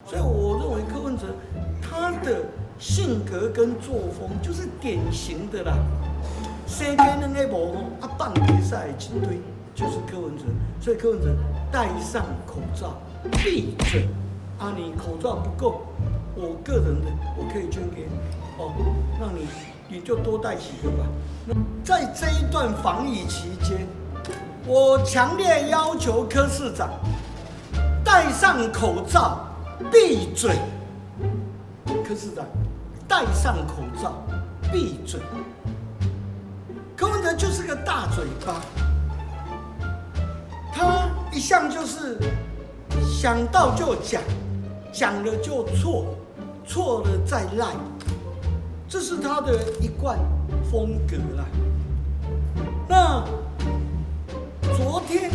所以我认为柯文哲他的性格跟作风就是典型的啦。生鸡两个无啊，放比赛一堆就是柯文哲。所以柯文哲戴上口罩，闭嘴。啊，你口罩不够，我个人的我可以捐给你哦，让你就多戴几个吧。在这一段防疫期间，我强烈要求柯市长戴上口罩，闭嘴。柯市长戴上口罩，闭嘴。柯文哲就是个大嘴巴，他一向就是想到就讲，讲了就错，错了再赖，这是他的一贯风格啦。那昨天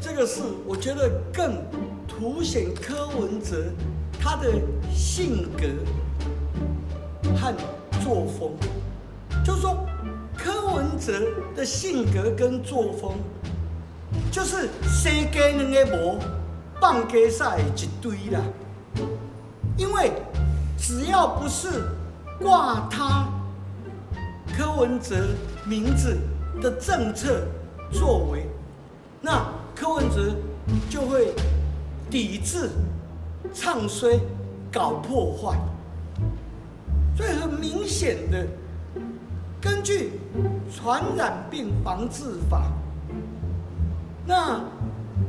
这个事，我觉得更凸显柯文哲他的性格和作风，就是说柯文哲的性格跟作风，就是生鸡两个无，放鸡赛一堆啦。因为只要不是挂他柯文哲名字的政策作为，那柯文哲就会抵制、唱衰、搞破坏。所以很明显的，根据传染病防治法，那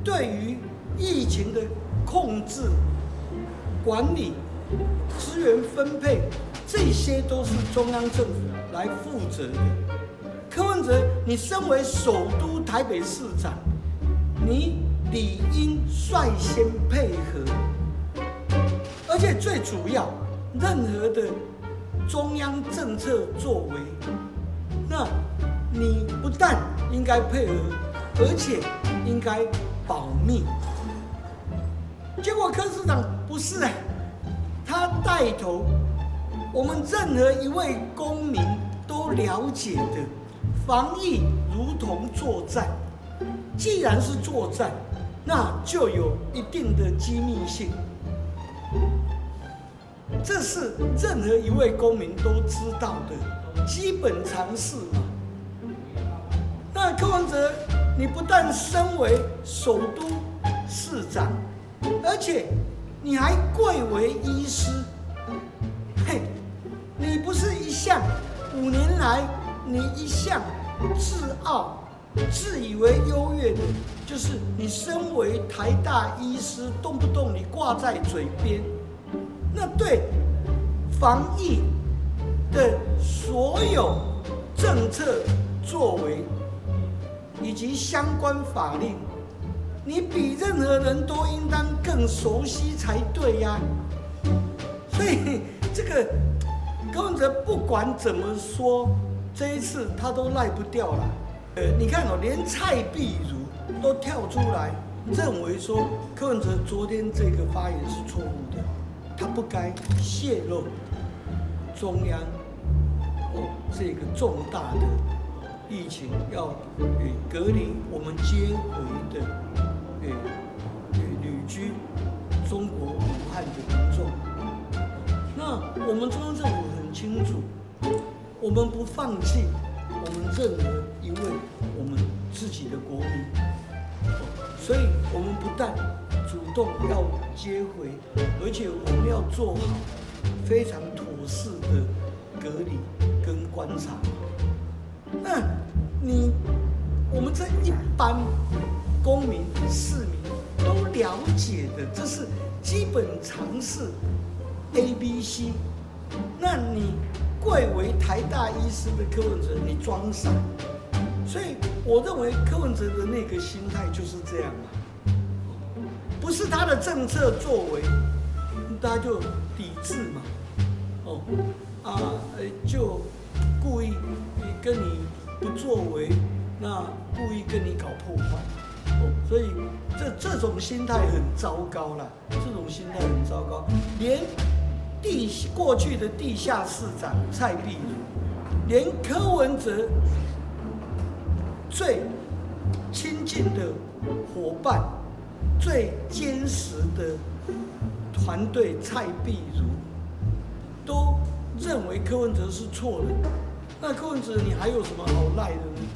对于疫情的控制、管理、资源分配，这些都是中央政府来负责的。柯文哲，你身为首都台北市长，你理应率先配合，而且最主要，任何的中央政策作为，那你不但应该配合，而且应该保密。结果柯市长不是啊，他带头，我们任何一位公民都了解的，防疫如同作战。既然是作战，那就有一定的机密性，这是任何一位公民都知道的基本常识嘛。那柯文哲，你不但身为首都市长，而且你还贵为医师，嘿，你不是一向5年来，你一向自傲、自以为优越的，就是你身为台大医师，动不动你挂在嘴边，那对防疫的所有政策作为以及相关法令，你比任何人都应当更熟悉才对呀。所以这个柯文哲不管怎么说，这一次他都赖不掉了。你看哦，连蔡壁如都跳出来认为说柯文哲昨天这个发言是错误的，他不该泄露中央这个重大的疫情要隔离我们接回的旅居中国武汉的民众。那我们中央政府很清楚，我们不放弃我们任何一位我们自己的国民，所以我们不但主动要接回，而且我们要做好非常妥适的隔离跟观察。那我们这一般公民市民都了解的，这是基本常识 ABC。那你贵为台大医师的柯文哲，你装傻。所以我认为柯文哲的那个心态就是这样嘛，不是他的政策作为，他就抵制嘛，就故意跟你不作为，那故意跟你搞破坏，所以这种心态很糟糕啦，这种心态很糟糕，连过去的地下市长蔡壁如，连柯文哲最亲近的伙伴、最坚实的团队蔡壁如都认为柯文哲是错的，那柯文哲你还有什么好赖的呢？